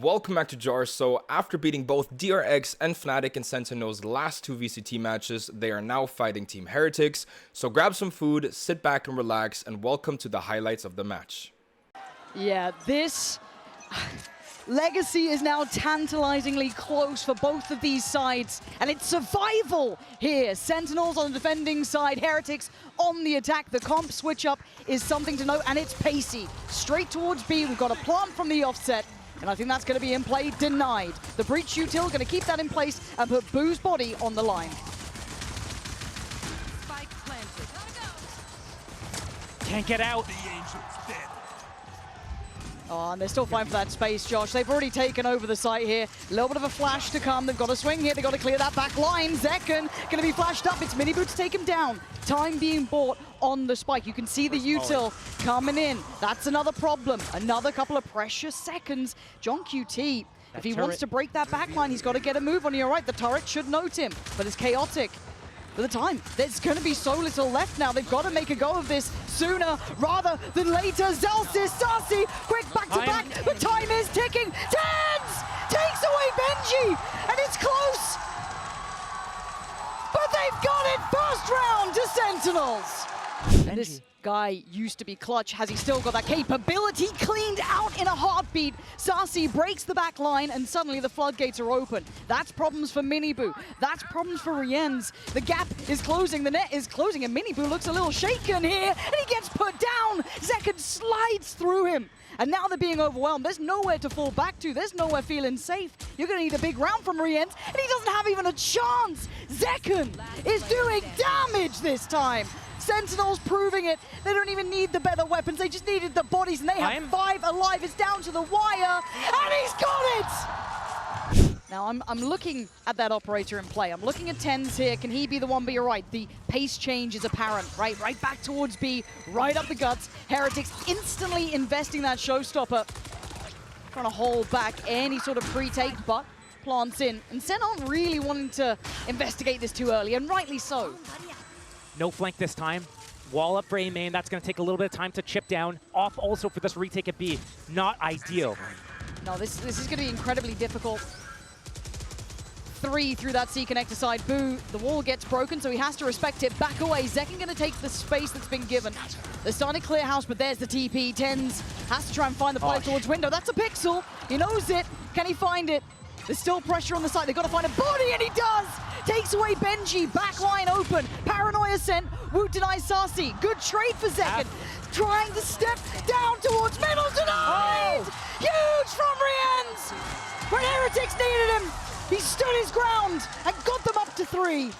Welcome back to Jar. So after beating both DRX and Fnatic and Sentinels' last two VCT matches, they are now fighting Team Heretics. So grab some food, sit back and relax, and welcome to the highlights of the match. Yeah, this legacy is now tantalizingly close for both of these sides, and it's survival here. Sentinels on the defending side, Heretics on the attack. The comp switch up is something to note, and it's pacey. Straight towards B, we've got a plant from the offset, and I think that's going to be in play, denied. The breach util going to keep that in place and put Boo's body on the line. Spike planted. Can't get out. Oh, and they're still fighting for that space, Josh. They've already taken over the site here. A little bit of a flash to come. They've got to swing here. They've got to clear that back line. Zekken going to be flashed up. It's Minibu to take him down. Time being bought on the spike. You can see the util coming in. That's another problem. Another couple of precious seconds. JohnQT, if he wants to break that back line, he's got to get a move on. You're right, the turret should note him, but it's chaotic. For the time, there's going to be so little left now. They've got to make a go of this sooner rather than later. Zelsis, Sarsi, quick back-to-back, but time is ticking. Tens takes away Benji, and it's close. But they've got it first round to Sentinels. And this guy used to be clutch. Has he still got that capability? Cleaned out in a heartbeat. Sarsi breaks the back line, and suddenly the floodgates are open. That's problems for Minibu. That's problems for Rienz. The gap is closing, the net is closing, and Minibu looks a little shaken here, and he gets put down. Zekken slides through him. And now they're being overwhelmed. There's nowhere to fall back to. There's nowhere feeling safe. You're going to need a big round from Rienz, and he doesn't have even a chance. Zekken is doing damage this time. Sentinels proving it. They don't even need the better weapons. They just needed the bodies, and they have 5 alive. It's down to the wire, and he's got it! Now, I'm looking at that operator in play. I'm looking at Tens here. Can he be the one? But you're right. The pace change is apparent, right? Right back towards B, right up the guts. Heretics instantly investing that showstopper. Trying to hold back any sort of pre-take, but plants in. And Sen aren't really wanting to investigate this too early, and rightly so. No flank this time. Wall up for A main. That's going to take a little bit of time to chip down. Off also for this retake at B. Not ideal. No, this is going to be incredibly difficult. 3 through that C connector side. Boo, the wall gets broken, so he has to respect it. Back away. Zekken going to take the space that's been given. They're starting to clear house, but there's the TP. Tens has to try and find the play towards window. That's a pixel. He knows it. Can he find it? There's still pressure on the side. They've got to find a body, and he does! Takes away Benji. Backline open. Paranoia sent. Wu denies Sarsi. Good trade for Zekken. Trying to step down towards middle. Denied! Huge from Rienz! When Heretics needed him, he stood his ground and got them up to 3.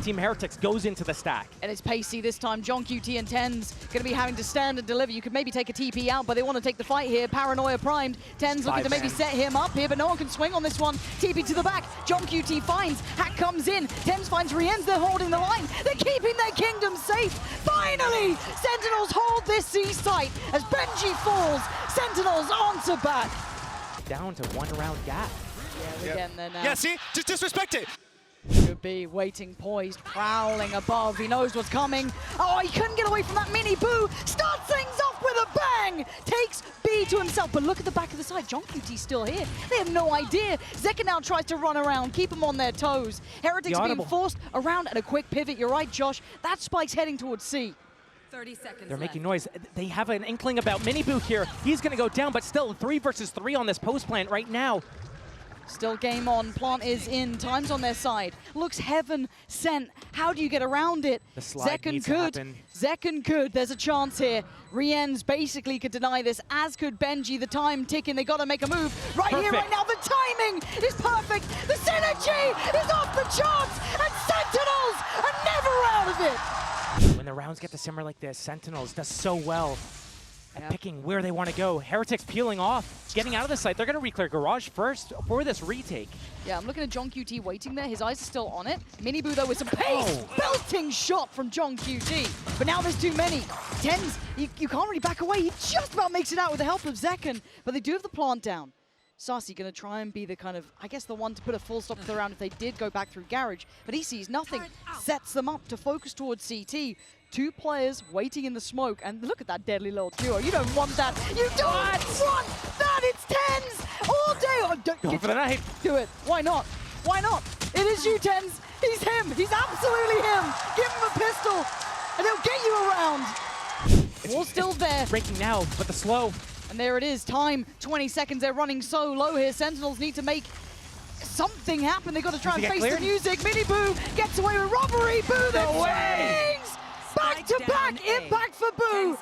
Team Heretics goes into the stack. And it's pacey this time. JohnQT and Tens going to be having to stand and deliver. You could maybe take a TP out, but they want to take the fight here. Paranoia primed. Tens looking to maybe set him up here, but no one can swing on this one. TP to the back. JohnQT finds. Hack comes in. Tens finds Rienz. They're holding the line. They're keeping their kingdom safe. Finally, Sentinels hold this C site as Benji falls. Sentinels onto bat. Down to 1 round gap. Yeah, we're getting there now. Yeah, see? Just disrespect it. Could be waiting, poised, prowling above. He knows what's coming. Oh, he couldn't get away from that Minibu. Starts things off with a bang. Takes B to himself. But look at the back of the side. JohnQT's still here. They have no idea. Zekken now tries to run around, keep them on their toes. Heretics being forced around, and a quick pivot. You're right, Josh. That spike's heading towards C. 30 seconds They're making left. noise. They have an inkling about Minibu here. He's going to go down, but still 3 versus 3 on this post plant right now. Still game on. Plant is in. Time's on their side. Looks heaven sent. How do you get around it? The slide needs to happen. Zekken could. There's a chance here. Rienz basically could deny this, as could Benji. The time ticking. They got to make a move right here, right now. The timing is perfect. The synergy is off the charts, and Sentinels are never out of it. When the rounds get to simmer like this, Sentinels does so well at picking where they want to go. Heretics peeling off, getting out of the site. They're going to re-clear Garage first for this retake. Yeah, I'm looking at JohnQT waiting there. His eyes are still on it. Minibu, though, with some pace. Belting shot from JohnQT. But now there's too many. Tens, you can't really back away. He just about makes it out with the help of Zekken. But they do have the plant down. Sarsi going to try and be the kind of, I guess, the one to put a full stop to the round if they did go back through Garage. But he sees nothing. Sets them up to focus towards CT. 2 players waiting in the smoke, and look at that deadly little duo. You don't want that. You don't want that. It's Tens all day. Go for the knife. Do it. Why not? Why not? It is you, Tens. He's him. He's absolutely him. Give him a pistol, and he'll get you around. Wall's still there. Breaking now, but the slow. And there it is. Time, 20 seconds. They're running so low here. Sentinels need to make something happen. They've got to try and face the music. Mini Boo gets away with robbery. Boo the chains! Back to back impact for Boo.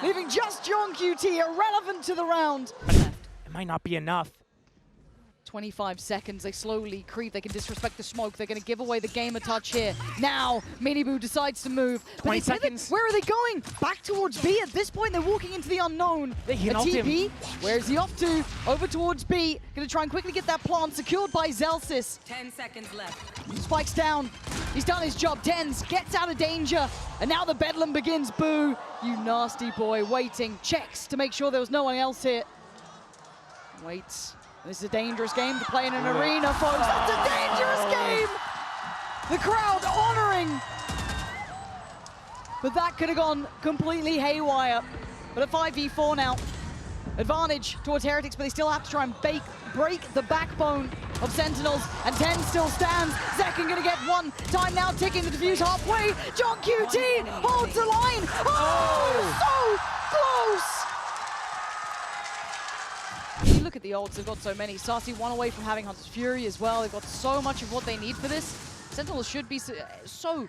Leaving just John QT irrelevant to the round. It might not be enough. 25 seconds, they slowly creep, they can disrespect the smoke, they're going to give away the game a touch here. Now, Miniboo decides to move. 20 seconds. Where are they going? Back towards B. At this point, they're walking into the unknown. They can a ult him. TP, where is he off to? Over towards B. Going to try and quickly get that plant secured by Zelsis. 10 seconds left. Spikes down. He's done his job. Tens gets out of danger. And now the bedlam begins. Boo, you nasty boy. Waiting, checks to make sure there was no one else here. Waits. This is a dangerous game to play in an arena, folks. That's a dangerous game! The crowd honoring. But that could have gone completely haywire. But a 5v4 now. Advantage towards Heretics, but they still have to try and break the backbone of Sentinels. And 10 still stands. Zekin gonna get one. Time now ticking, the defuse halfway. John QT holds the line. Oh, so close! You look at the ults, they've got so many. Sassy one away from having Hunter's Fury as well. They've got so much of what they need for this. Sentinels should be so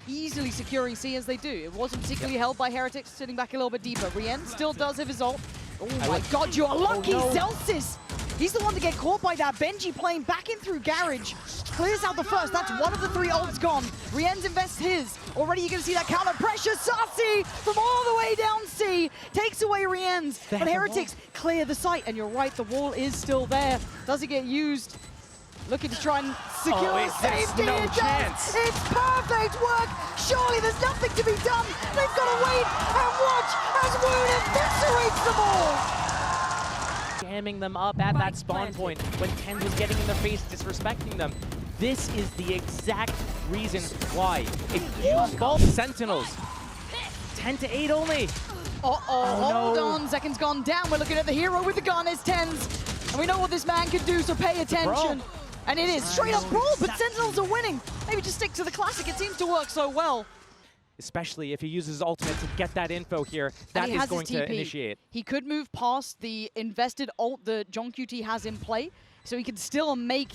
easily securing C as they do. It wasn't particularly held by Heretics, sitting back a little bit deeper. Rien still does have his ult. Oh my god, you're lucky, Zelsis! He's the one to get caught by that. Benji playing back in through Garage. Clears out the first. That's one of the 3 ults gone. Rien's invests his. Already you're going to see that counter pressure. Sassy from all the way down C takes away Rien's. But Heretics clear the site. And you're right, the wall is still there. Does it get used? Looking to try and secure safety. No it chance. does. It's perfect work. Surely there's nothing to be done. They've got to wait and watch as Wound eviscerates them all. Jamming them up at that spawn point when Ten was getting in their face, disrespecting them. This is the exact reason why. If you fall Sentinels, 10 to 8 only. Hold on, Zekin's gone down. We're looking at the hero with the gun, is Tens. And we know what this man can do, so pay attention. Bro. And it is straight up brawl, but Sentinels are winning. Maybe just stick to the classic, it seems to work so well. Especially if he uses ultimate to get that info here, that is going to initiate. He could move past the invested ult that John QT has in play, so he can still make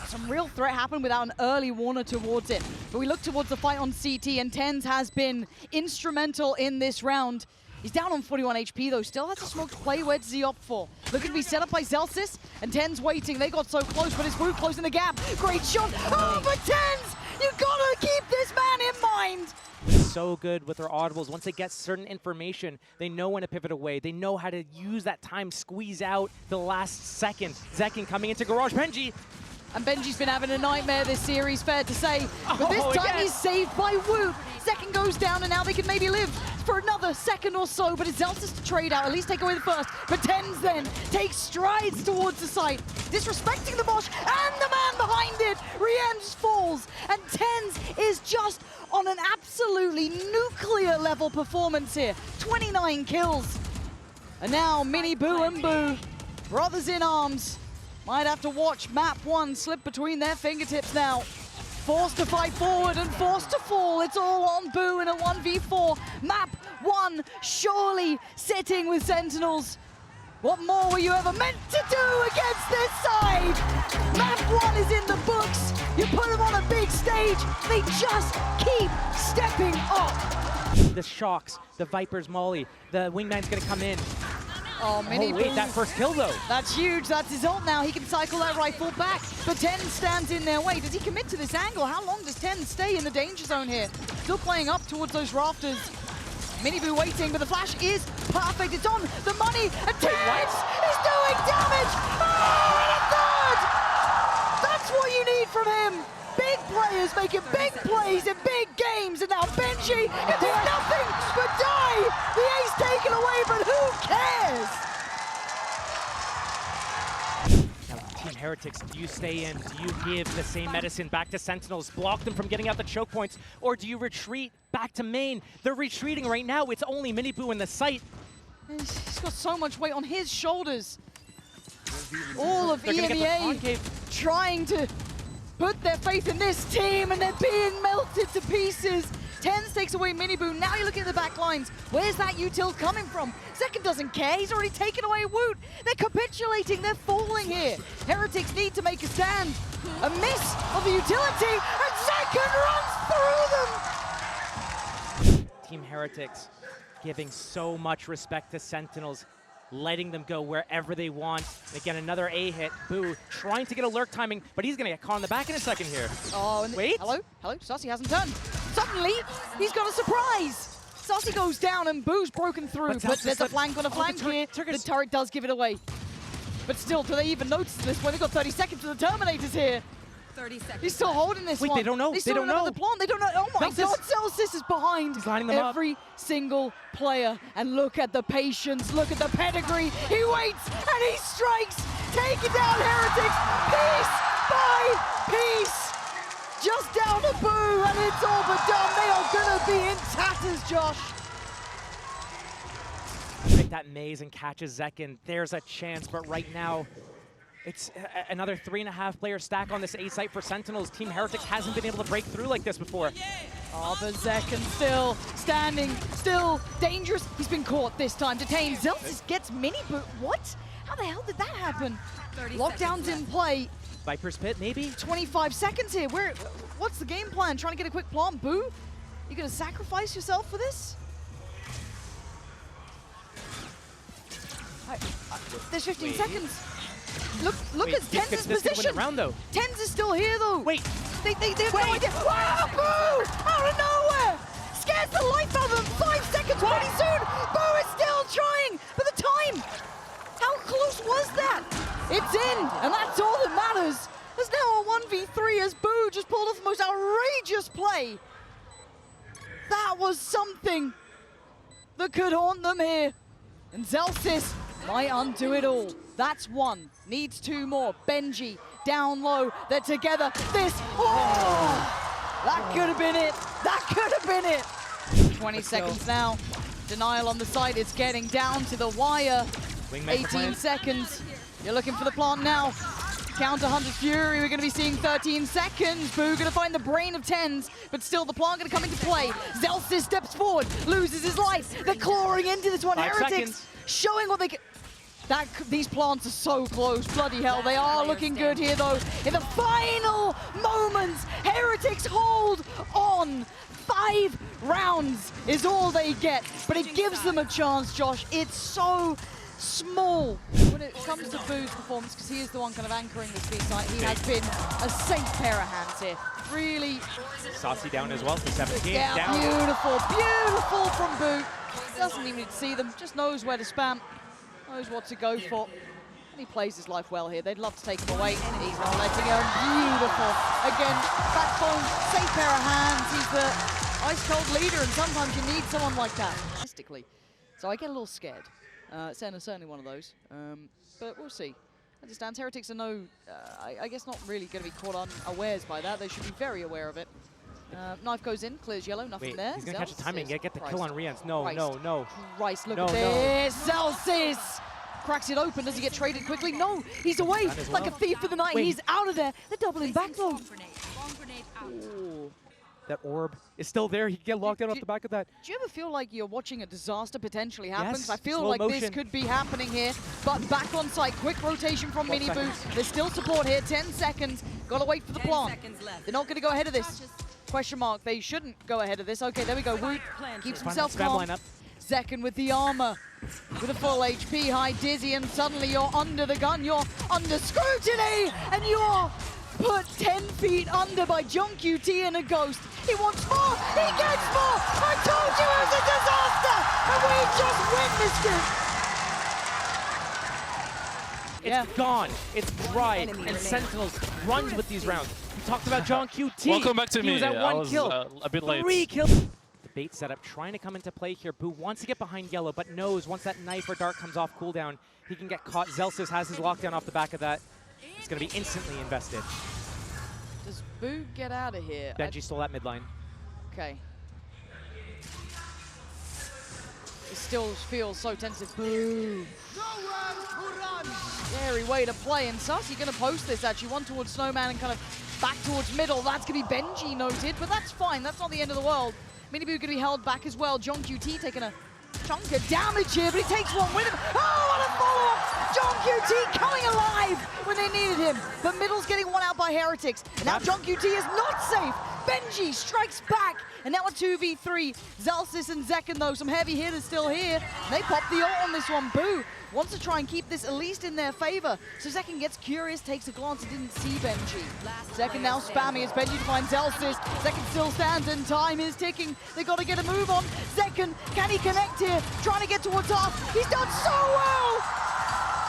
some real threat happen without an early warner towards it. But we look towards the fight on CT, and Tens has been instrumental in this round. He's down on 41 HP though, still has a smoke to play. Where does he opt for? Looking to be set up by Zelsis, and Tens waiting. They got so close, but it's Wu closing the gap. Great shot. Oh, but Tens! You gotta keep this man in mind! So good with their audibles. Once they get certain information, they know when to pivot away. They know how to use that time, squeeze out the last second. Zekin coming into Garage. Benji! And Benji's been having a nightmare this series, fair to say. But this time he's saved by Wu. Second goes down, and now they can maybe live for another second or so, but it's Zelsis to trade out, at least take away the first. But Tens then takes strides towards the site, disrespecting the Bosch and the man behind it. Rien just falls, and Tens is just on an absolutely nuclear level performance here. 29 kills. And now Mini Boo and Boo, brothers in arms, might have to watch map 1 slip between their fingertips now. Forced to fight forward and forced to fall. It's all on Boo in a 1v4. Map 1 surely sitting with Sentinels. What more were you ever meant to do against this side? Map 1 is in the books. You put them on a big stage, they just keep stepping up. The Shocks, the Vipers Molly, the Wingman's gonna come in. Oh, Mini wait, that first kill though. That's huge, that's his ult now. He can cycle that rifle back, but Ten stands in their way. Does he commit to this angle? How long does Ten stay in the danger zone here? Still playing up towards those rafters. Miniboo waiting, but the flash is perfect. It's on the money, and Tens is doing damage! Oh, and a third! That's what you need from him! Big players making big plays in big games, and now Benji can do nothing but die! The ace taken away, but who cares? Now, Team Heretics, do you stay in? Do you give the same medicine back to Sentinels, block them from getting out the choke points, or do you retreat back to main? They're retreating right now. It's only Miniboo in the site. He's got so much weight on his shoulders. All of They're gonna get the EMEA concave. trying to put their faith in this team, and they're being melted to pieces. Tens takes away Miniboo. Now you're looking at the back lines. Where's that util coming from? Second doesn't care. He's already taken away Woot. They're capitulating. They're falling here. Heretics need to make a stand. A miss of the utility, and Second runs through them. Team Heretics giving so much respect to Sentinels, letting them go wherever they want. And again, another A hit. Boo trying to get a lurk timing, but he's gonna get caught in the back in a second here. Oh, and wait. Hello? Sassy hasn't turned. Suddenly, he's got a surprise. Sassy goes down and Boo's broken through, but there's a flank on a flank here. The turret does give it away. But still, do they even notice this when they've got 30 seconds for the Terminators here? 30 seconds. He's still holding this one. Wait, they don't know. They don't know the plant. They don't know. Oh my God, Celsius is behind He's lining them up. every single player. And look at the patience. Look at the pedigree. He waits and he strikes. Taking down Heretics piece by piece. Just down a Boo, and it's all but done. They are gonna be in tatters, Josh. Break that maze and catches Zekin. There's a chance, but right now, it's another 3.5 player stack on this A site for Sentinels. Team Heretics hasn't been able to break through like this before. Oh, but Zekin still standing, still dangerous. He's been caught this time, detained. Zelsis gets mini boot. What? How the hell did that happen? 30 Lockdown's seconds in play. Viper's Pit, maybe? 25 seconds here. What's the game plan? Trying to get a quick plant, Boo? You gonna sacrifice yourself for this? There's 15 seconds. Look Wait, at Tenz's position. Round, though. Tenz is still here though. Wait. They have no idea. Wow, Boo! Out of nowhere! Scares the life out of them. 5 seconds pretty soon. Boo is still trying, but the time. How close was that? It's in, and that's all that matters. There's now a 1v3 as Boo just pulled off the most outrageous play. That was something that could haunt them here. And Zelsis might undo it all. That's one. Needs 2 more. Benji down low. They're together. This. Oh! That could have been it. That could have been it. 20 seconds now. Denial on the side. It's getting down to the wire. 18 seconds. You're looking for the plant now. Counter Hunter's Fury, we're going to be seeing 13 seconds. Boo going to find the brain of Tens, but still the plant going to come into play. Zelsis steps forward, loses his life. They're clawing into this one. 5 Heretics seconds. showing what they can. These plants are so close. Bloody hell, they are looking good here though. In the final moments, Heretics hold on. 5 rounds is all they get, but it gives them a chance, Josh. It's so small when it comes to Boo's performance, because he is the one kind of anchoring this B site. He has been a safe pair of hands here. Really. Saucy down as well for 17. Yeah, down. beautiful, beautiful from Boo. Doesn't even need to see them, just knows where to spam, knows what to go for. And he plays his life well here. They'd love to take him away, and he's not letting him. Beautiful. Again, backbone, safe pair of hands. He's the ice-cold leader, and sometimes you need someone like that. Statistically. So I get a little scared. Senna's certainly one of those, but we'll see. As it stands, Heretics are I guess not really going to be caught unawares by that. They should be very aware of it. Knife goes in, clears yellow, nothing there. He's going to catch the timing, get the kill on Rians. No, Christ. no. Christ, look No, at this. Celsius cracks it open. Does he get traded quickly? No, he's away like a thief for the night. Wait. He's out of there. They're doubling back though. Bomb grenade out. Ooh. That orb is still there. He can get locked in off the back of that. Do you ever feel like you're watching a disaster potentially happen? Yes, I feel slow like motion. this could be happening here, but back on site, quick rotation from Mini Boo. There's still support here, 10 seconds. Gotta wait for the 10 plant. seconds left. They're not gonna go ahead of this. Question mark, they shouldn't go ahead of this. Okay, there we go. Woot keeps himself calm. Zekin with the armor, with a full HP, high dizzy, and suddenly you're under the gun, you're under scrutiny, and you're put 10 feet under by Junk UT and a Ghost. He wants more, he gets more! I told you it was a disaster! And we just witnessed it! It's gone. It's dry. And Sentinels runs with these rounds. We talked about John QT. Welcome back to he me. was at I 1 was kill. a bit late. 3 kills. The bait setup trying to come into play here. Boo wants to get behind yellow, but knows once that knife or dart comes off cooldown, he can get caught. Zelsis has his lockdown off the back of that. It's going to be instantly invested. Does Boo get out of here? Benji stole that mid line. Okay. It still feels so tensive. Boo. Scary way to play, and Sassy gonna post this actually, one towards Snowman and kind of back towards middle. That's gonna be Benji noted, but that's fine, that's not the end of the world. Miniboo gonna be held back as well. John QT taking a chunk of damage here, but he takes one with him. Oh, what a follow-up! John QT coming alive when they needed him, but middle's getting one out by Heretics. And now John QT is not safe. Benji strikes back, and now a 2v3. Zellsis and Zekken though, some heavy hitters still here. They pop the ult on this one. Boo wants to try and keep this at least in their favor. So Zekken gets curious, takes a glance, and didn't see Benji. Zekken now spamming as Benji finds Zellsis. Zekken still stands and time is ticking. They gotta get a move on. Zekken, can he connect here? Trying to get towards half. He's done so well!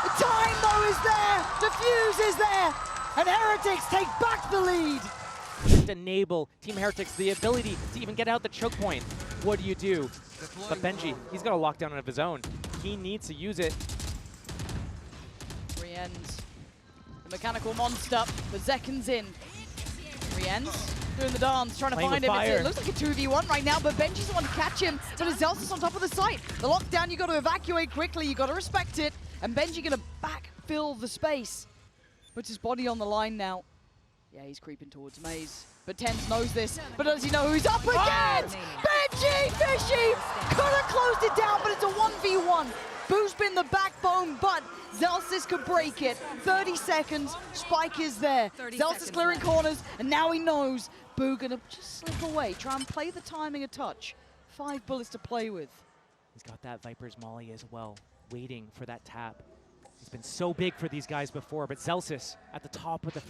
The time though is there, the fuse is there, and Heretics take back the lead. Just enable Team Heretics the ability to even get out the choke point. What do you do? But Benji, he's got a lockdown of his own. He needs to use it. Rien's the mechanical monster, but Zekken's in. Rien's doing the dance, trying to Playing find with him. fire. It looks like a 2v1 right now, but Benji's the one to catch him. But his Zellsis on top of the site. The lockdown, you got to evacuate quickly, you got to respect it. And Benji gonna backfill the space. Puts his body on the line now. Yeah, he's creeping towards Maze. But Tens knows this, but does he know who he's up against? Benji Fishy! Could have closed it down, but it's a 1v1. Boo's been the backbone, but Zellsis could break it. 30 seconds, Spike is there. Zellsis clearing corners, and now he knows Boo gonna just slip away. Try and play the timing a touch. 5 bullets to play with. He's got that Viper's Molly as well, waiting for that tap. He's been so big for these guys before, but Zellsis at the top with the...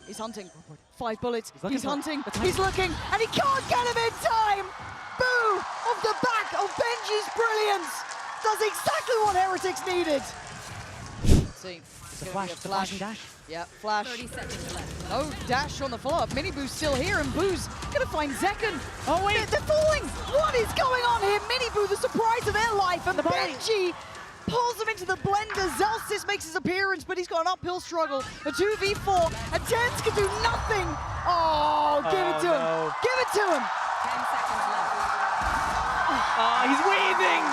He's hunting. 5 bullets. He's looking hunting. He's looking, and he can't get him in time. Boo! Off the back of Benji's brilliance. Does exactly what Heretics needed. Let's see. The flash, the flashing dash. Yeah, flash. 30 seconds left. No dash on the follow-up. Miniboo's still here, and Boo's gonna find Zekken. Oh, wait. They're falling. What is going on here? Miniboo, the surprise of their life, and Benji pulls him into the blender. Zellsis makes his appearance, but he's got an uphill struggle. A 2v4, and Tens can do nothing. Oh, give it to him. Give it to him. 10 seconds left. He's waving.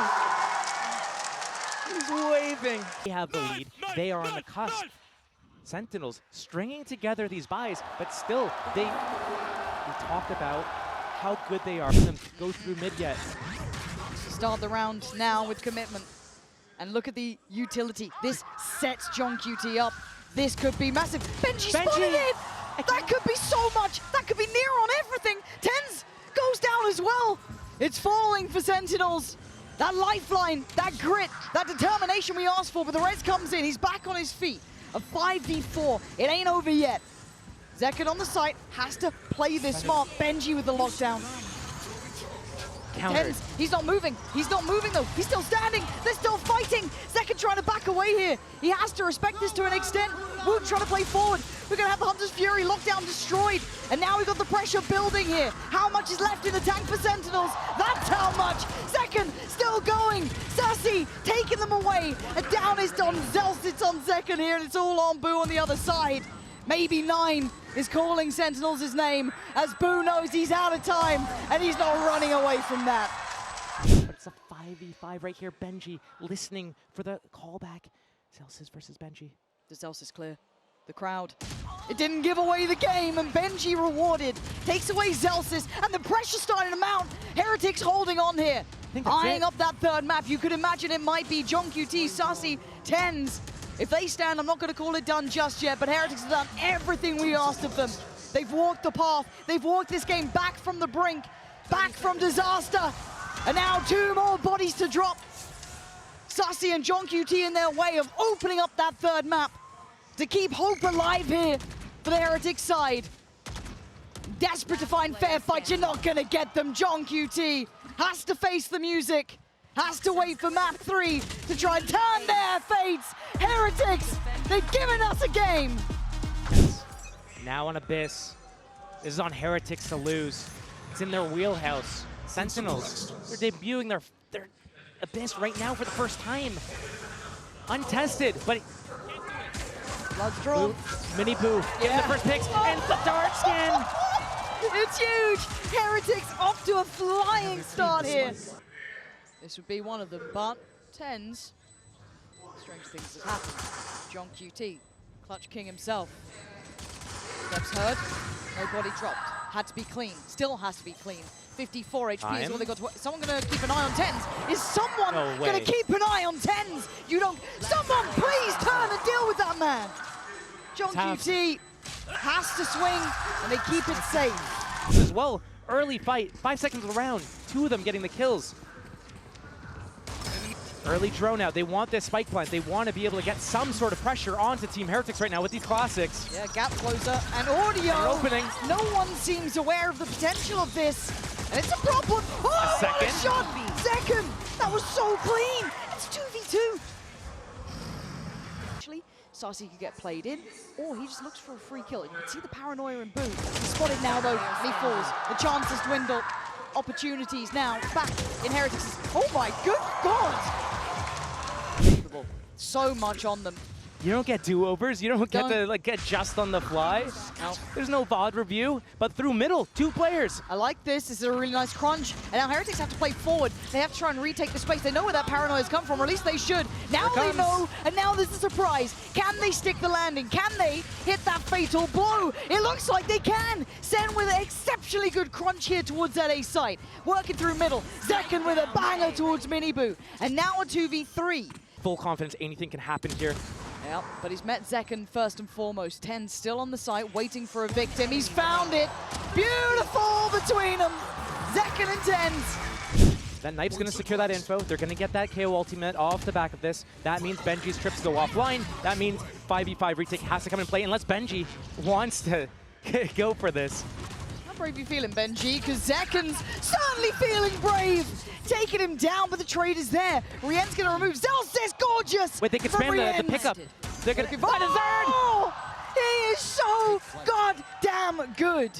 They have the lead. They are on the cusp. Sentinels stringing together these buys, but still, we talked about how good they are. Them go through mid yet. Start the round now with commitment. And look at the utility. This sets John QT up. This could be massive. Benji spotted it! That could be so much. That could be near on everything. Tens goes down as well. It's falling for Sentinels. That lifeline, that grit, that determination we asked for, but the res comes in. He's back on his feet. A 5v4. It ain't over yet. Zekken on the site has to play this smart. Benji with the lockdown. Tens, he's not moving. He's not moving though. He's still standing. They're still fighting. Zekken trying to back away here. He has to respect this to an extent. Woot trying to play forward. We're going to have the Hunter's Fury lockdown destroyed. And now we've got the pressure building here. How much is left in the tank for Sentinels? That's how much. Zekken still going. Sassy taking them away. And down is Don Zellsis on Zekken here. And it's all on Boo on the other side. Maybe 9 is calling Sentinels his name, as Boo knows he's out of time, and he's not running away from that. But it's a 5v5 right here. Benji listening for the callback. Zellsis versus Benji. The Zellsis clear. The crowd. It didn't give away the game, and Benji rewarded. Takes away Zellsis, and the pressure starting to mount. Heretics holding on here. Eyeing up that third map. You could imagine it might be John QT, Sassy, Tens. If they stand, I'm not going to call it done just yet, but Heretics have done everything we asked of them. They've walked the path. They've walked this game back from the brink, back from disaster. And now 2 more bodies to drop. Sassy and John QT in their way of opening up that third map to keep hope alive here for the Heretics side. Desperate to find fair fights. You're not going to get them. John QT has to face the music. Has to wait for map 3 to try and turn their fates. Heretics, they've given us a game. Now on Abyss. This is on Heretics to lose. It's in their wheelhouse. Sentinels, they're debuting their Abyss right now for the first time. Untested, but... Blood's drawn. Miniboo getting the first picks, and the dark skin! It's huge! Heretics off to a flying start here. This would be one of them, but Tens. Strange things have happened. John QT, Clutch King himself. Steps heard, no body dropped. Had to be clean, still has to be clean. 54 HP is all they got to. Someone gonna keep an eye on Tens? Is someone gonna keep an eye on Tens? You don't. Someone please turn and deal with that man. John QT has to swing, and they keep it safe. As well, early fight, 5 seconds of the round, 2 of them getting the kills. Early drone out, they want this spike plant. They want to be able to get some sort of pressure onto Team Heretics right now with these classics. Yeah, gap closer and audio. They're opening. No one seems aware of the potential of this. And it's a problem. Oh, A second. what a shot. Second. That was so clean. It's 2v2. Actually, Sarsi could get played in, or he just looks for a free kill. You can see the paranoia in Boo. He's spotted now, though, and he falls. The chances dwindle. Opportunities now back in Heretics. Oh my good God. So much on them. You don't get do-overs. You don't get to get just on the fly. No. There's no VOD review, but through middle, 2 players. I like this. This is a really nice crunch. And now Heretics have to play forward. They have to try and retake the space. They know where that paranoia's come from, or at least they should. Now they know, and now there's a surprise. Can they stick the landing? Can they hit that fatal blow? It looks like they can. Sen with an exceptionally good crunch here towards that A site. Working through middle. Zekken with a banger towards Miniboo. And now a 2v3. Full confidence, anything can happen here. Yep, but he's met Zekken first and foremost. 10 still on the site, waiting for a victim. He's found it. Beautiful between them. Zekken and Tens. That Knife's going to secure that info. They're going to get that KO ultimate off the back of this. That means Benji's trips go offline. That means 5v5 retake has to come and play unless Benji wants to go for this. How brave are you feeling, Benji? Because Zekken's certainly feeling brave. Taking him down, but the trade is there. Rien's going to remove Zelsis, gorgeous! Wait, they can spam the pickup. They're going to find a third! He is so goddamn good.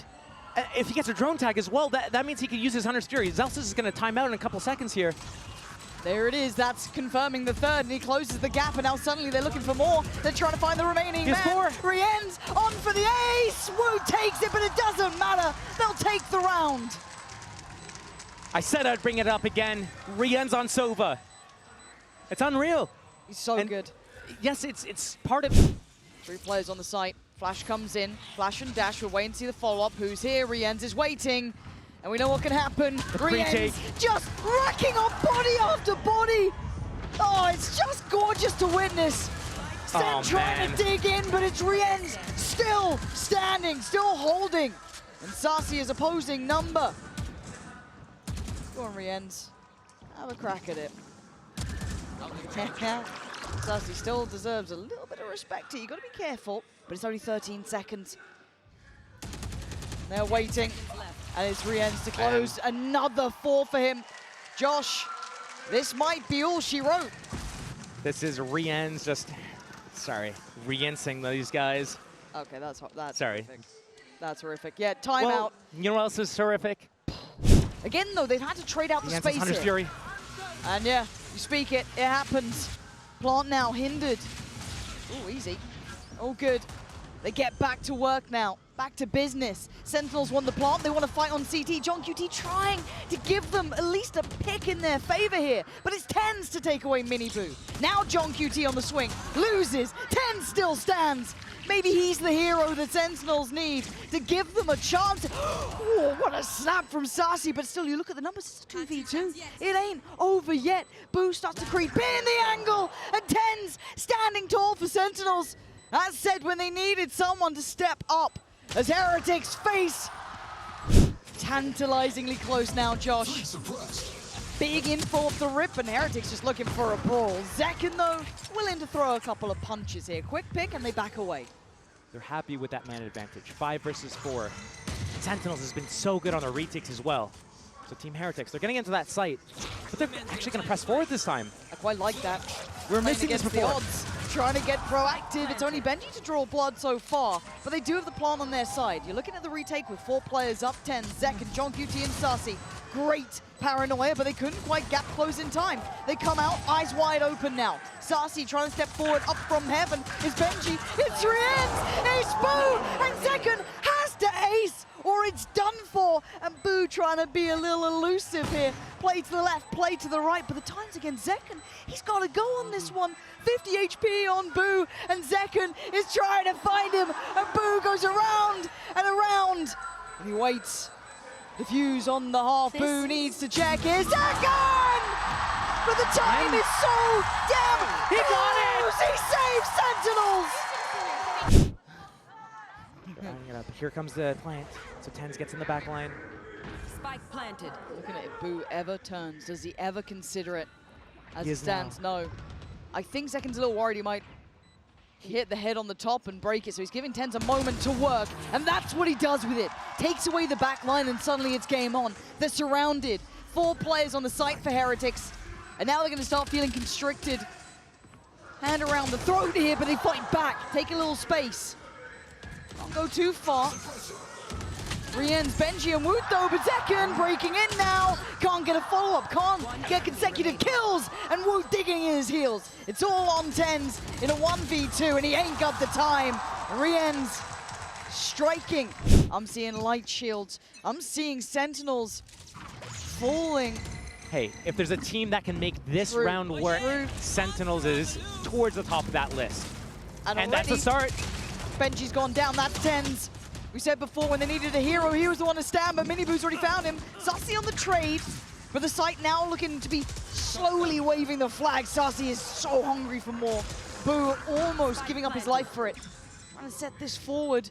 If he gets a drone tag as well, that means he can use his Hunter's Fury. Zelsis is going to time out in a couple seconds here. There it is, that's confirming the third, and he closes the gap, and now suddenly they're looking for more. They're trying to find the remaining man. Rien's on for the ace! Wu takes it, but it doesn't matter. They'll take the round. I said I'd bring it up again. Rien's on Sova. It's unreal. He's so good. Yes, it's part of... 3 players on the site. Flash comes in. Flash and Dash. We're waiting to see the follow-up. Who's here? Rien's is waiting. And we know what can happen. Rien's just racking up body after body. Oh, it's just gorgeous to witness. Sen trying to dig in, but it's Rien's still standing, still holding. And Sarsi is opposing number. Go on, Rien's. Have a crack at it. Sarsi still deserves a little bit of respect here. You got to be careful, but it's only 13 seconds. They're waiting, and it's Rien's to close. Another 4 for him. Josh, this might be all she wrote. This is Rien's Rien-sing these guys. Okay, that's sorry. Horrific. That's horrific. Yeah, timeout. You know what else is horrific? Again, though, they've had to trade out the space Hunter's here. Fury. And yeah, you speak it, it happens. Plant now hindered. Oh, easy. Oh, good. They get back to work now. Back to business. Sentinels won the plant. They want to fight on CT. John QT trying to give them at least a pick in their favor here. But it's Tens to take away Miniboo. Now John QT on the swing. Loses. Tens still stands. Maybe he's the hero the Sentinels need to give them a chance. Oh, what a snap from Sarsi. But still, you look at the numbers, it's a 2v2. It ain't over yet. Boo starts to creep in the angle. And Tens standing tall for Sentinels. That said, when they needed someone to step up, as Heretics face tantalizingly close now, Josh. Big info off the rip, and Heretics just looking for a brawl. Zekken, though, willing to throw a couple of punches here. Quick pick, and they back away. They're happy with that man advantage. 5 versus 4. Sentinels has been so good on the retakes as well. So Team Heretics, they're getting into that site, but they're actually going to press forward this time. I quite like that. We're missing this before. The odds. Trying to get proactive. It's only Benji to draw blood so far, but they do have the plant on their side. You're looking at the retake with 4 players up, 10, Zekken, John QT, and Sarsi. Great paranoia, but they couldn't quite gap close in time. They come out, eyes wide open now. Sarsi trying to step forward, up from heaven is Benji. It's Rien, Ace Boo, and Zekken has to ace, or or it's done for. And Boo trying to be a little elusive here. Play to the left, play to the right, but the time's against Zekken. He's got to go on this one. 50 HP on Boo, and Zekken is trying to find him, and Boo goes around and around. And he waits. The fuse on the half. Boo needs to check his Zekken! But the time is so damn He got it! He saves Sentinels! Rounding it up. Here comes the plant. So Tens gets in the back line. Spike planted. Looking at if Boo ever turns, does he ever consider it? As He it is stands, no. I think Zekken's a little worried he might hit the head on the top and break it, so he's giving Tens a moment to work, and that's what he does with it. Takes away the back line, and suddenly it's game on. They're surrounded. 4 players on the site for Heretics, and now they're going to start feeling constricted. Hand around the throat here, but they fight back. Take a little space. Don't go too far. Rien's Benji and Woot though, but Zekken breaking in now. Can't get a follow-up, can't get consecutive kills, and Woot digging in his heels. It's all on Tens in a 1v2, and he ain't got the time. Rien's striking. I'm seeing light shields. I'm seeing Sentinels falling. Hey, if there's a team that can make this True. round work, True. Sentinels is towards the top of that list. And that's already a start. Benji's gone down, that's Tens. We said before when they needed a hero, he was the one to stand, but Miniboo's already found him. Sassy on the trade, but the site now looking to be slowly waving the flag. Sassy is so hungry for more. Boo almost giving up his life for it. Trying to set this forward.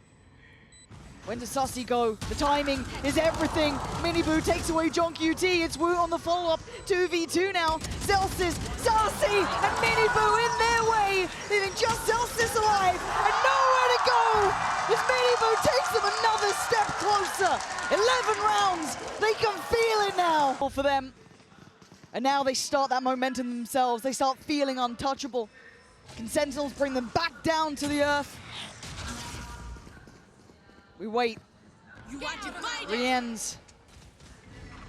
When does Sassy go? The timing is everything. Miniboo takes away John QT. It's Woot on the follow-up. 2v2 now. Celsius, Sassy, and Miniboo in their way. Leaving just Celsius alive and nowhere to go. As Miniboo takes them another step closer. 11 rounds. They can feel it now for them. And now they start that momentum themselves. They start feeling untouchable. Can Sentinels bring them back down to the earth? We wait. Rien's,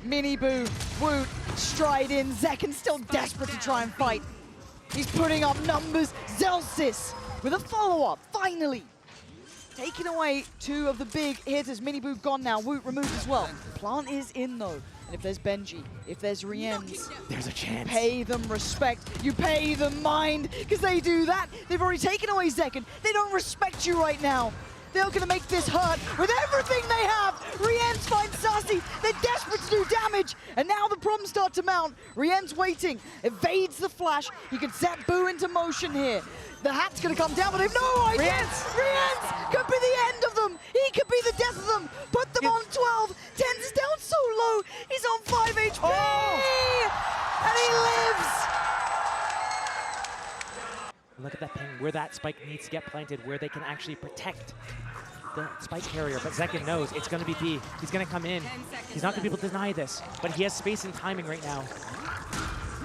Miniboo, Woot, stride in. Zekken still desperate to try and fight. He's putting up numbers. Zelsis with a follow-up, finally. Taking away 2 of the big hitters. Miniboo gone now. Woot removed as well. Plant is in though. And if there's Benji, if there's Rien's, There's a chance. pay them respect. You pay them mind, because they do that. They've already taken away Zekken. They don't respect you right now. They're going to make this hurt with everything they have. Rien's finds Sassy. They're desperate to do damage. And now the problems start to mount. Rien's waiting. Evades the flash. He can set Boo into motion here. The hat's going to come down, but they've no idea. Rien's could be the end of them. He could be the death of them. Put them on 12. Tens is down so low. He's on 5 HP. Oh. And he lives. Look at that ping, where that spike needs to get planted, where they can actually protect the spike carrier. But Zekken knows it's going to be B. He's going to come in. He's not going to be able to deny this, but he has space and timing right now.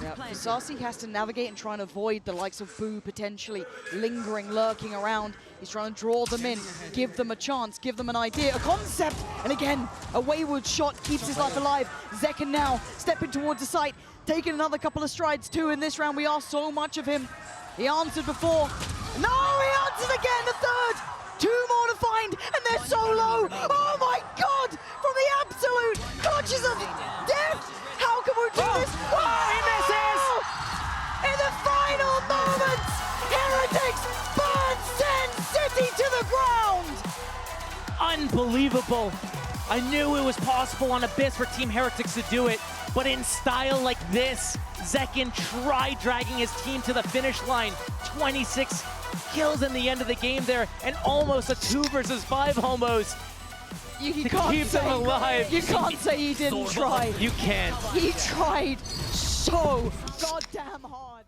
Yeah, Sassy has to navigate and try and avoid the likes of Boo potentially lingering, lurking around. He's trying to draw them in, give them a chance, give them an idea, a concept. And again, a wayward shot keeps his life alive. Zekken now stepping towards the site, taking another couple of strides too in this round. We asked so much of him. He answered before. No, he answers again, the third. 2 more to find, and they're so low. Oh my God, from the absolute clutches of death. How can we do this? Oh, he misses! In the final moments, Heretics burns Sen City to the ground. Unbelievable. I knew it was possible on Abyss for Team Heretics to do it, but in style like this, Zekken tried dragging his team to the finish line. 26 kills in the end of the game there, and almost a 2 versus 5 almost. You To can't keep them alive. You can't say he didn't try. You can't. He tried so goddamn hard.